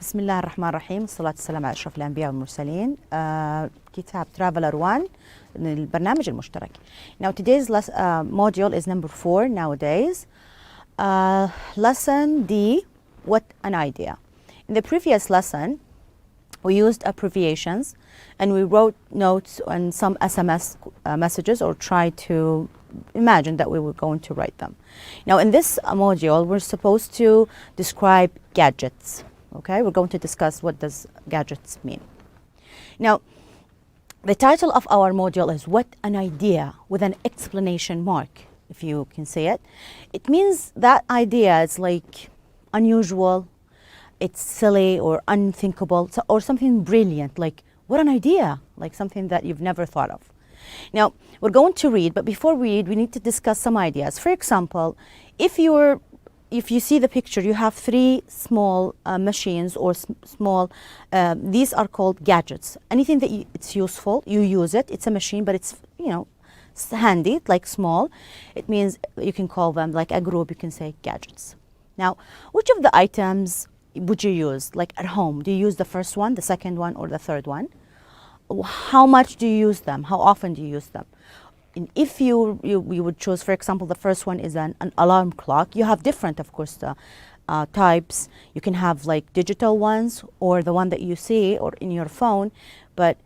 بسم الله الرحمن الرحيم، والصلاة والسلام على أشرف الأنبياء والمرسلين. كتاب Traveler 1 البرنامج المشترك. Now today's module is number 4 nowadays. Lesson D, what an idea. In the previous lesson, we used abbreviations and we wrote notes and some SMS messages or tried to imagine that we were going to write them. Now in this module, we're supposed to describe gadgets. Okay, we're going to discuss what does gadgets mean. Now, the title of our module is What an Idea with an exclamation mark, if you can say it. It means that idea is like unusual, it's silly or unthinkable, or something brilliant, like what an idea, like something that you've never thought of. Now, we're going to read, but before we read, we need to discuss some ideas. For example, if you see the picture, you have three small machines or small, these are called gadgets. Anything that it's useful, you use it. It's a machine, but it's, it's handy, like small. It means you can call them, like a group, you can say gadgets. Now, which of the items would you use, like at home? Do you use the first one, the second one, or the third one? How much do you use them? How often do you use them? And if you would choose, for example, the first one is an alarm clock. You have different, of course, types. You can have like digital ones or the one that you see or in your phone. But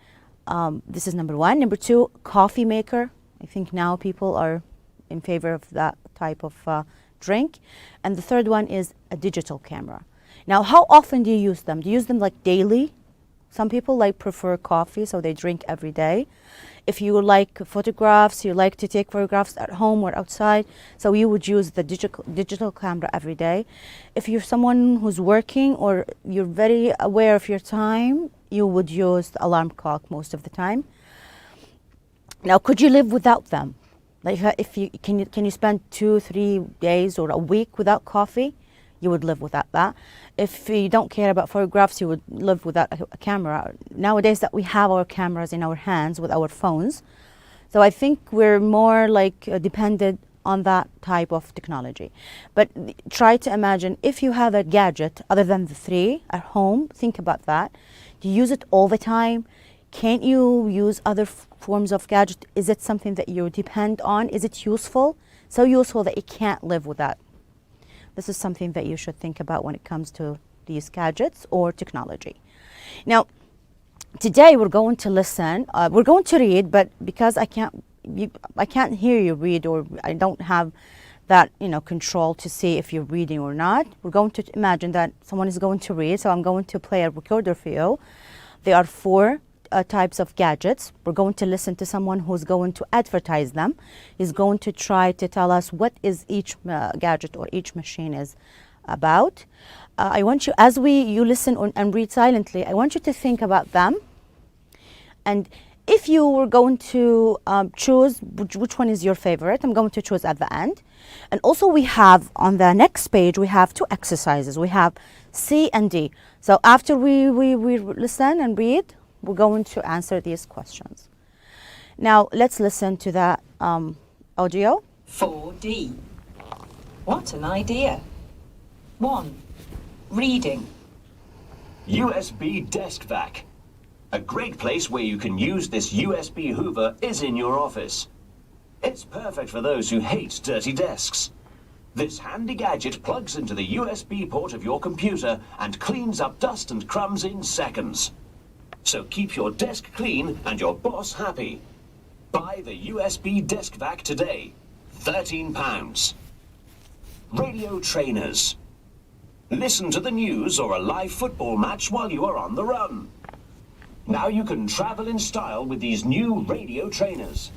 this is number one. Number two, coffee maker. I think now people are in favor of that type of drink. And the third one is a digital camera. Now, how often do you use them? Do you use them like daily? Some people like prefer coffee, so they drink every day. If you like photographs, you like to take photographs at home or outside, so you would use the digital camera every day. If you're someone who's working or you're very aware of your time, you would use the alarm clock most of the time. Now, could you live without them? Like, can you spend 2-3 days or a week without coffee? You would live without that. If you don't care about photographs, you would live without a camera. Nowadays that we have our cameras in our hands with our phones, so I think we're more like dependent on that type of technology. But try to imagine if you have a gadget other than the three at home, think about that. Do you use it all the time? Can't you use other forms of gadget? Is it something that you depend on? Is it useful? So useful that you can't live without. This is something that you should think about when it comes to these gadgets or technology. Now, today we're going to listen. We're going to read, but because I can't hear you read, or I don't have that control to see if you're reading or not. We're going to imagine that someone is going to read, so I'm going to play a recorder for you. There are 4 types of gadgets. We're going to listen to someone who's going to advertise them. He's going to try to tell us what is each gadget or each machine is about. I want you, as you listen and read silently, I want you to think about them. And if you were going to choose which one is your favorite, I'm going to choose at the end. And also we have on the next page, we have 2 exercises. We have C and D. So after we listen and read, we're going to answer these questions. Now, let's listen to that audio. 4D. What an idea. 1. Reading. USB Desk Vac. A great place where you can use this USB Hoover is in your office. It's perfect for those who hate dirty desks. This handy gadget plugs into the USB port of your computer and cleans up dust and crumbs in seconds. So keep your desk clean and your boss happy. Buy the USB Desk Vac today. £13. Radio trainers. Listen to the news or a live football match while you are on the run. Now you can travel in style with these new radio trainers.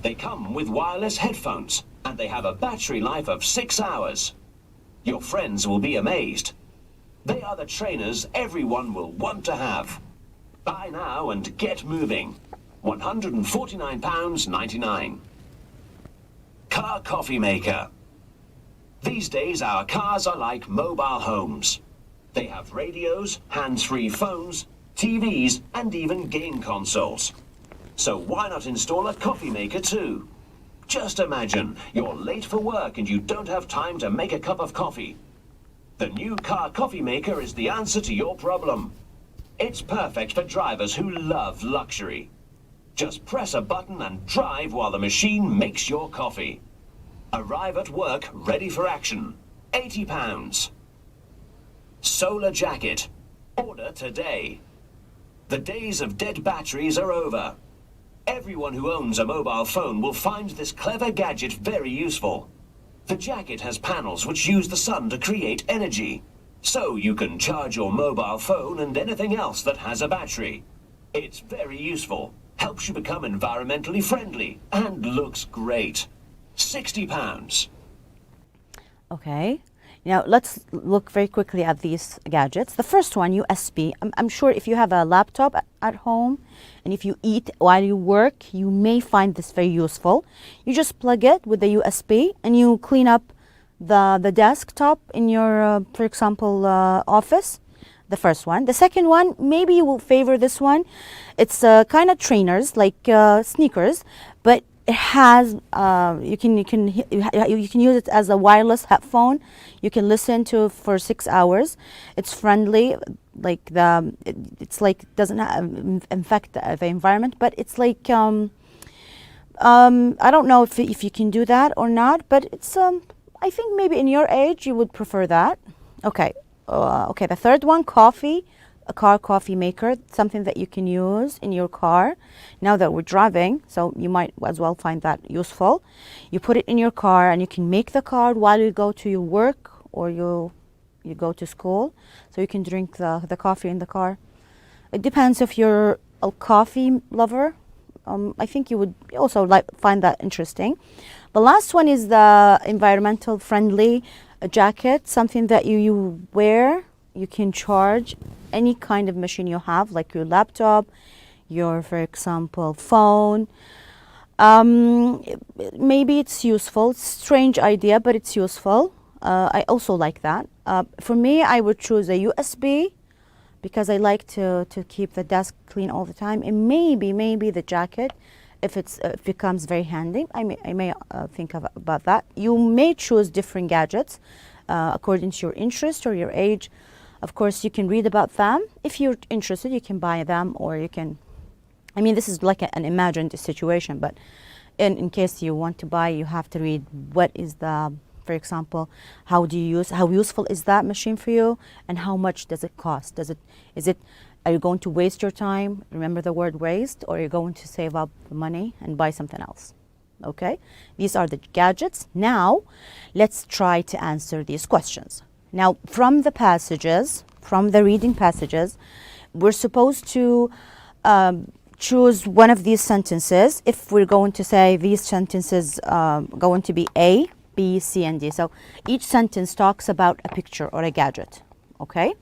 They come with wireless headphones and they have a battery life of 6 hours. Your friends will be amazed. They are the trainers everyone will want to have. Buy now and get moving. £149.99. Car coffee maker. These days our cars are like mobile homes. They have radios, hands-free phones, TVs, and even game consoles. So why not install a coffee maker too? Just imagine, you're late for work and you don't have time to make a cup of coffee. The new car coffee maker is the answer to your problem. It's perfect for drivers who love luxury. Just press a button and drive while the machine makes your coffee. Arrive at work ready for action. £80. Solar jacket. Order today. The days of dead batteries are over. Everyone who owns a mobile phone will find this clever gadget very useful. The jacket has panels which use the sun to create energy. So you can charge your mobile phone and anything else that has a battery. It's very useful, helps you become environmentally friendly, and looks great. £60. Okay. Now let's look very quickly at these gadgets. The first one, USB. I'm sure if you have a laptop at home and if you eat while you work, you may find this very useful. You just plug it with the USB and you clean up the desktop in your, for example, office. The first one. The second one, maybe you will favor this one. It's kind of trainers, like sneakers, but it has you can use it as a wireless headphone. You can listen to for 6 hours. It's friendly, like it's like doesn't infect the environment, but it's like I don't know if you can do that or not, but it's I think maybe in your age you would prefer that. Okay. Okay, the third one, coffee, a car coffee maker, something that you can use in your car now that we're driving, so you might as well find that useful. You put it in your car and you can make the card while you go to your work or you go to school, so you can drink the coffee in the car. It depends if you're a coffee lover. I think you would also find that interesting. The last one is the environmental friendly jacket, something that you wear. You can charge any kind of machine you have, like your laptop, your, for example, phone. Maybe it's useful. It's a strange idea, but it's useful. I also like that. For me, I would choose a USB because I like to keep the desk clean all the time. And maybe the jacket, if it becomes very handy, I may think about that. You may choose different gadgets according to your interest or your age. Of course, you can read about them. If you're interested, you can buy them, or you can, I mean, this is like an imagined situation, but in case you want to buy, you have to read what is the, for example, how useful is that machine for you, and how much does it cost? Are you going to waste your time? Remember the word waste, or are you going to save up the money and buy something else? Okay, these are the gadgets. Now, let's try to answer these questions. Now, from the passages, from the reading passages, we're supposed to choose one of these sentences. If we're going to say these sentences going to be A, B, C, and D. So each sentence talks about a picture or a gadget. Okay,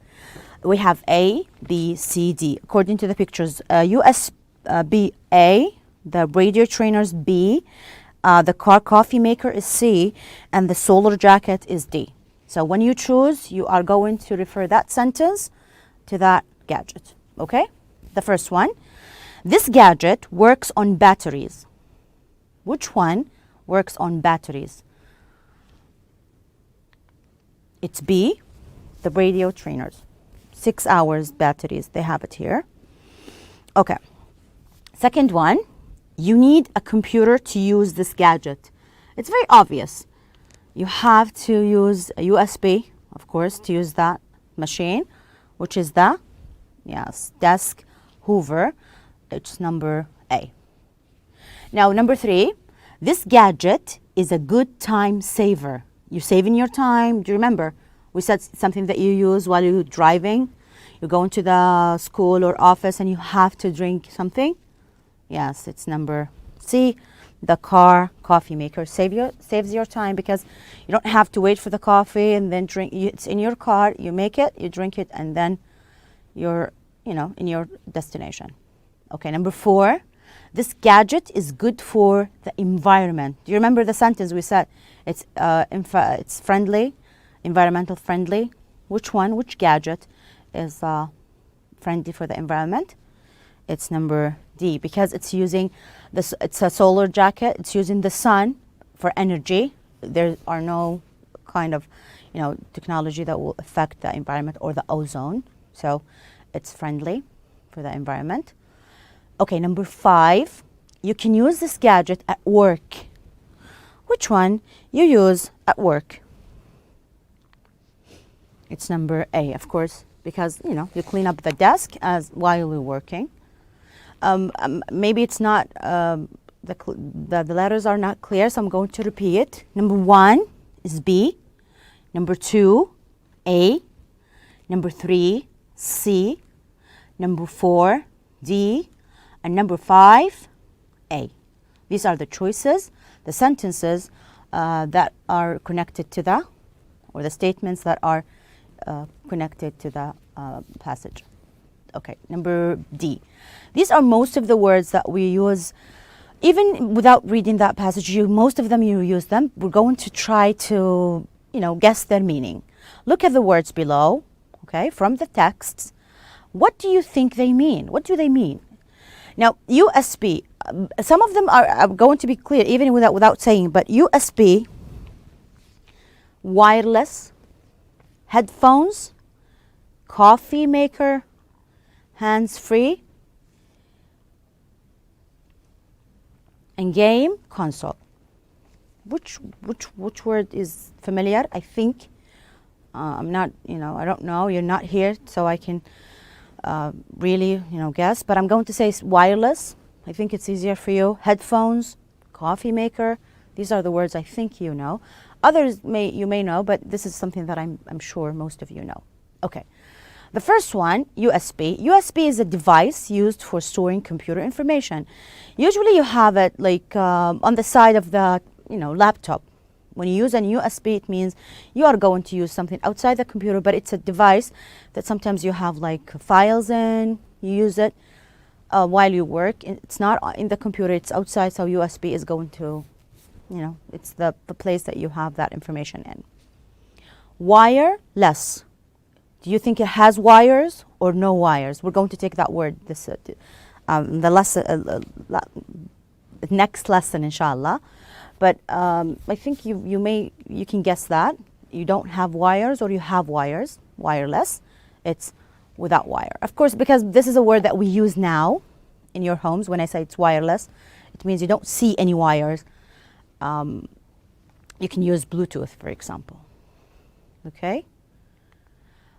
we have A, B, C, D. According to the pictures, USB A, the radio trainers B, the car coffee maker is C, and the solar jacket is D. So when you choose, you are going to refer that sentence to that gadget. Okay? The first one. This gadget works on batteries. Which one works on batteries? It's B, the radio trainers. 6 hours batteries, they have it here. Okay. Second one, you need a computer to use this gadget. It's very obvious. You have to use a USB, of course, to use that machine, which is the, yes, desk hoover. It's number A. Now, number 3, this gadget is a good time saver. You're saving your time. Do you remember? We said something that you use while you're driving. You're going to the school or office and you have to drink something. Yes, it's number C. The car coffee maker saves your time because you don't have to wait for the coffee and then drink. It's in your car. You make it, you drink it, and then you're, in your destination. Okay, number 4. This gadget is good for the environment. Do you remember the sentence we said? It's friendly, environmental friendly. Which one? Which gadget is friendly for the environment? It's number D, because it's using it's a solar jacket. It's using the sun for energy. There are no kind of, technology that will affect the environment or the ozone. So it's friendly for the environment. Okay, number 5, you can use this gadget at work. Which one you use at work? It's number A, of course, because, you clean up the desk while you're working. Maybe it's not, the letters are not clear, so I'm going to repeat it. Number 1 is B. Number 2, A. Number 3, C. Number 4, D. And number 5, A. These are the choices, the sentences that are connected to or the statements that are connected to the passage. Okay, number D. These are most of the words that we use. Even without reading that passage, most of them you use them. We're going to try to, guess their meaning. Look at the words below, okay, from the texts. What do you think they mean? What do they mean? Now, USB, some of them are going to be clear even without saying, but USB, wireless, headphones, coffee maker, hands-free, and game console. Which word is familiar? I think I'm not, I don't know. You're not here, so I can really, guess. But I'm going to say wireless. I think it's easier for you. Headphones, coffee maker. These are the words I think you know. Others you may know, but this is something that I'm sure most of you know. Okay. The first one, USB. USB is a device used for storing computer information. Usually you have it like on the side of the laptop. When you use a USB, it means you are going to use something outside the computer, but it's a device that sometimes you have like files in. You use it while you work. It's not in the computer, it's outside, so USB is going to, it's the place that you have that information in. Wireless. Do you think it has wires or no wires? We're going to take that word the lesson, next lesson, inshallah. But I think you can guess that. You don't have wires or you have wires. Wireless. It's without wire. Of course, because this is a word that we use now in your homes. When I say it's wireless, it means you don't see any wires. You can use Bluetooth, for example. Okay?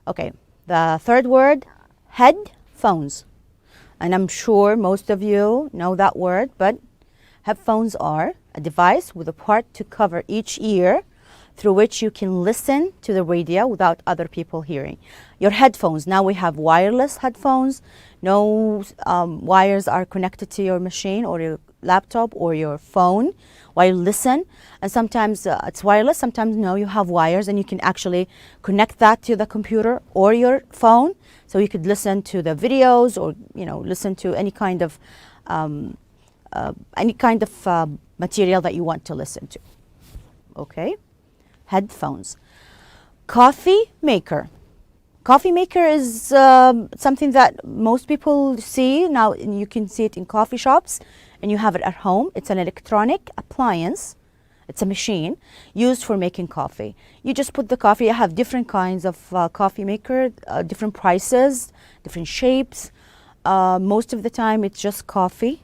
Okay, the third word, headphones. And I'm sure most of you know that word, but headphones are a device with a part to cover each ear through which you can listen to the radio without other people hearing. Your headphones, now we have wireless headphones. No wires are connected to your machine or your laptop or your phone while you listen. And sometimes it's wireless, sometimes no, you have wires and you can actually connect that to the computer or your phone. So you could listen to the videos or, listen to any kind of material that you want to listen to. Okay? Headphones. Coffee maker. Coffee maker is something that most people see now, and you can see it in coffee shops, and you have it at home. It's an electronic appliance. It's a machine used for making coffee. You just put the coffee. You have different kinds of coffee maker, different prices, different shapes. Most of the time, it's just coffee,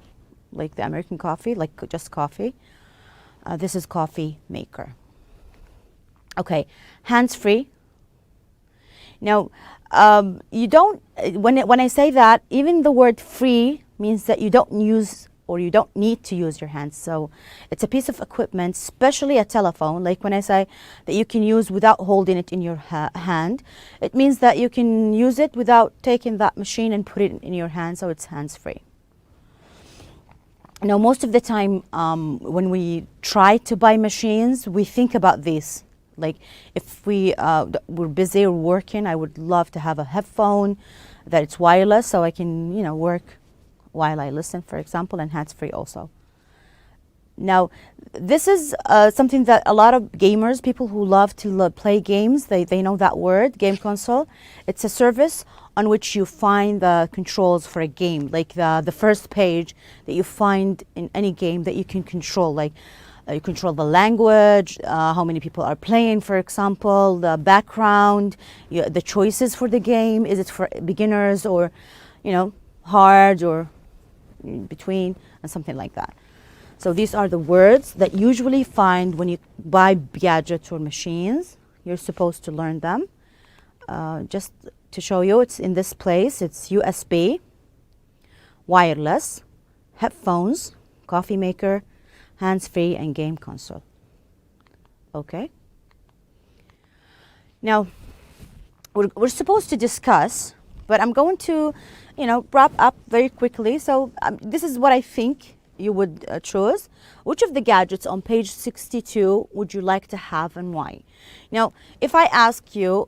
like the American coffee, like just coffee. This is coffee maker. Okay, hands-free. Now, you don't, when I say that, even the word free means that you don't use or you don't need to use your hands. So it's a piece of equipment, especially a telephone. Like when I say that you can use without holding it in your hand, it means that you can use it without taking that machine and put it in your hand, so it's hands-free. Now, most of the time when we try to buy machines, we think about this. Like if we're busy or working, I would love to have a headphone that it's wireless so I can, work while I listen, for example, and hands-free also. Now, this is something that a lot of gamers, people who love to play games, they know that word, game console. It's a service on which you find the controls for a game, like the first page that you find in any game that you can control. Like You control the language, how many people are playing, for example, the background, the choices for the game. Is it for beginners or, hard or in between, and something like that. So these are the words that you usually find when you buy gadgets or machines. You're supposed to learn them. Just to show you, it's in this place. It's USB, wireless, headphones, coffee maker, hands-free, and game console. Okay. Now, we're supposed to discuss, but I'm going to, wrap up very quickly. So this is what I think you would choose. Which of the gadgets on page 62 would you like to have and why? Now, if I ask you,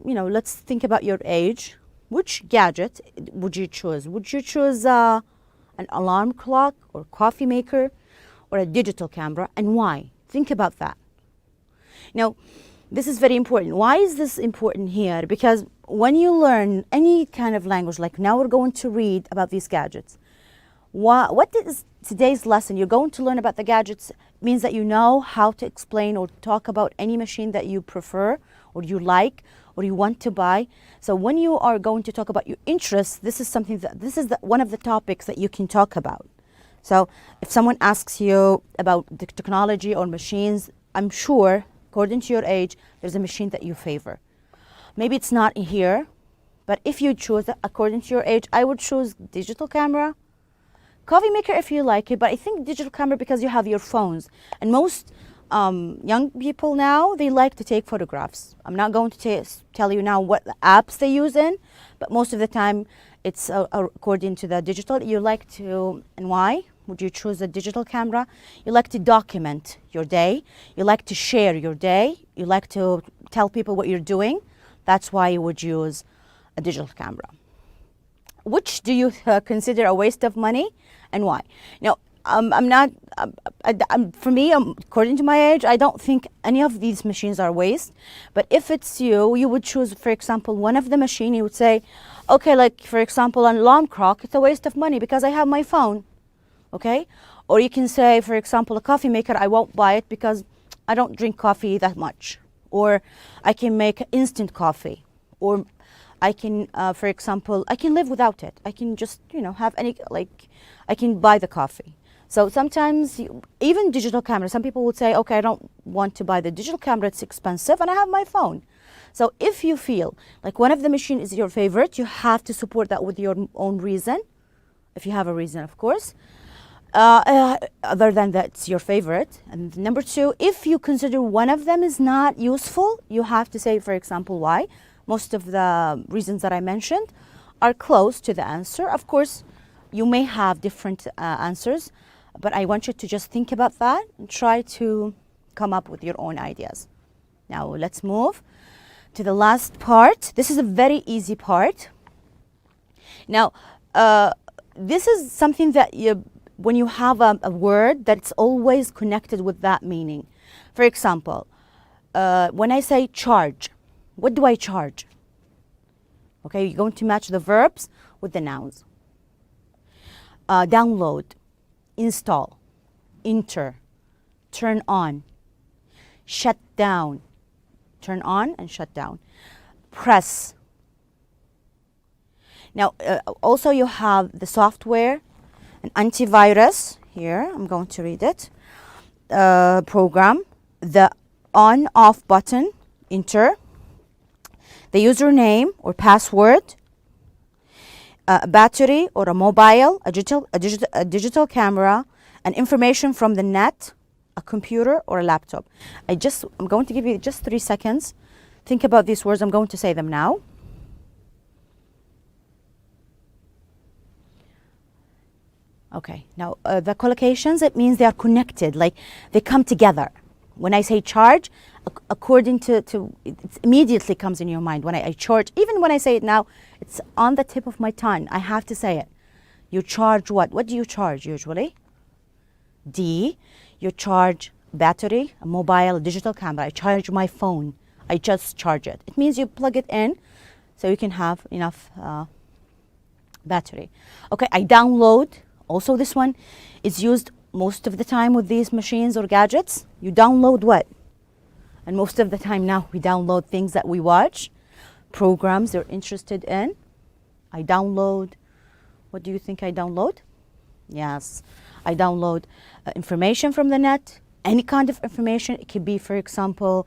let's think about your age. Which gadget would you choose? Would you choose an alarm clock or coffee maker or a digital camera, and why? Think about that. Now, this is very important. Why is this important here? Because when you learn any kind of language, like now we're going to read about these gadgets. What is today's lesson? You're going to learn about the gadgets means that you know how to explain or talk about any machine that you prefer or you like or you want to buy. So when you are going to talk about your interests, this is one of the topics that you can talk about. So if someone asks you about the technology or machines, I'm sure, according to your age, there's a machine that you favor. Maybe it's not here, but if you choose, according to your age, I would choose digital camera, coffee maker if you like it, but I think digital camera because you have your phones. And most young people now, they like to take photographs. I'm not going to tell you now what apps they use in, but most of the time it's according to the digital. You like to, and why would you choose a digital camera? You like to document your day. You like to share your day. You like to tell people what you're doing. That's why you would use a digital camera. Which do you consider a waste of money and why? Now, for me, according to my age, I don't think any of these machines are waste. But if it's you, you would choose, for example, one of the machine. You would say, okay, like for example, an alarm clock, it's a waste of money because I have my phone. Okay? Or you can say, for example, a coffee maker, I won't buy it because I don't drink coffee that much. Or I can make instant coffee. Or I can, for example, I can live without it. I can just, have I can buy the coffee. So sometimes, even digital camera, some people would say, okay, I don't want to buy the digital camera, it's expensive, and I have my phone. So if you feel like one of the machine is your favorite, you have to support that with your own reason, if you have a reason, of course. Other than that, it's your favorite. And number two, if you consider one of them is not useful, you have to say, for example, why. Most of the reasons that I mentioned are close to the answer. Of course, you may have different answers, but I want you to just think about that and try to come up with your own ideas. Now, let's move to the last part. This is a very easy part. Now, this is something that when you have a word that's always connected with that meaning. For example, when I say charge, what do I charge? Okay, you're going to match the verbs with the nouns. Download, install, enter, turn on, shut down, turn on and shut down, press. Now, also you have the software, an antivirus, here, I'm going to read it, program, the on-off button, enter, the username or password, a battery or a mobile, a digital camera, and information from the net, a computer or a laptop. I'm going to give you just 3 seconds. Think about these words. I'm going to say them now. Okay, now the collocations, it means they are connected, like they come together. When I say charge, according to it immediately comes in your mind. When I charge, even when I say it now, it's on the tip of my tongue. I have to say it. You charge what? What do you charge usually? D. You charge battery, a mobile, a digital camera. I charge my phone. I just charge it. It means you plug it in so you can have enough battery. Okay, I download. Also, this one is used most of the time with these machines or gadgets, you download what? And most of the time now we download things that we watch, programs they're interested in. I download, what do you think I download? Yes, I download information from the net, any kind of information. It could be, for example,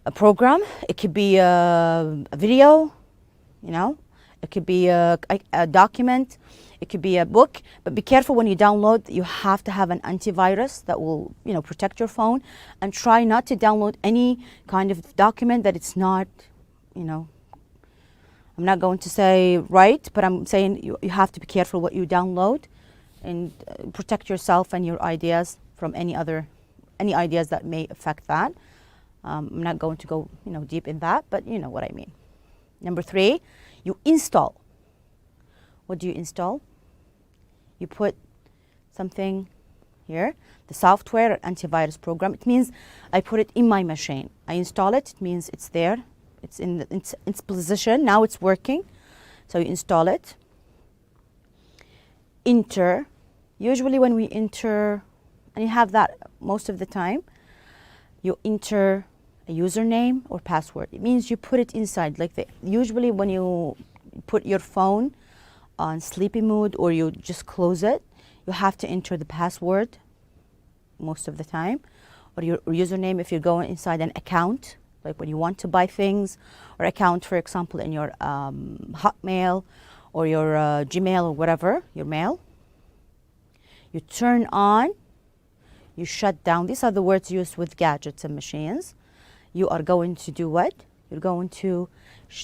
a program, it could be a video, you know, it could be a document, it could be a book. But be careful when you download. You have to have an antivirus that will, you know, protect your phone, and try not to download any kind of document that it's not, you know, I'm not going to say right, but I'm saying you have to be careful what you download, and protect yourself and your ideas from any ideas that may affect that. I'm not going to go, you know, deep in that, but you know what I mean. Number 3, you install. What do you install? You put something here, the software or antivirus program. It means I put it in my machine. I install it. It means it's there. It's in its position. Now it's working. So you install it. Enter. Usually when we enter, and you have that most of the time, you enter a username or password. It means you put it inside. Usually when you put your phone on sleepy mode or you just close it, you have to enter the password most of the time, or your username if you're going inside an account, like when you want to buy things, or account, for example, in your Hotmail or your Gmail or whatever, your mail. You turn on, you shut down. These are the words used with gadgets and machines. You are going to do what? You're going to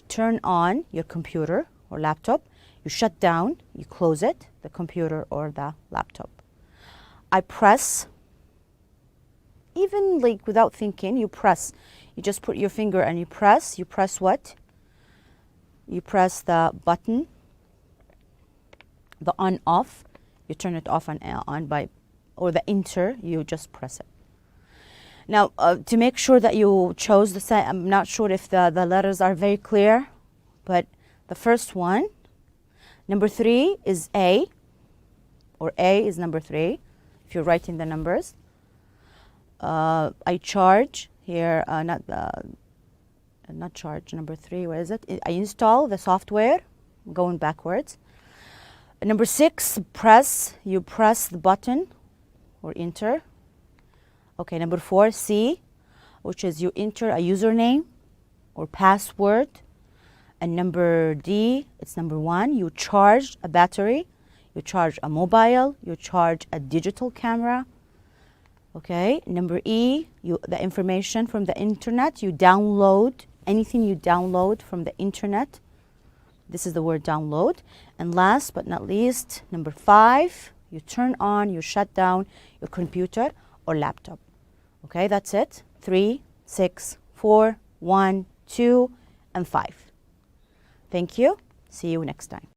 turn on your computer or laptop. You shut down, you close it, the computer or the laptop. I press, even like without thinking, you press. You just put your finger and you press. You press what? You press the button, the on off. You turn it off and on by, or the enter, you just press it. Now, to make sure that you chose the same, I'm not sure if the letters are very clear, but the first one, number 3 is A, or A is number 3, if you're writing the numbers. I charge here, not charge, number 3, where is it? I install the software, going backwards. Number 6, press, you press the button or enter. Okay, number 4, C, which is you enter a username or password. And number D, it's number 1, you charge a battery, you charge a mobile, you charge a digital camera. Okay, number E, the information from the internet, you download, anything you download from the internet. This is the word download. And last but not least, number 5, you turn on, you shut down your computer or laptop. Okay, that's it. 3, 6, 4, 1, 2, and 5. Thank you. See you next time.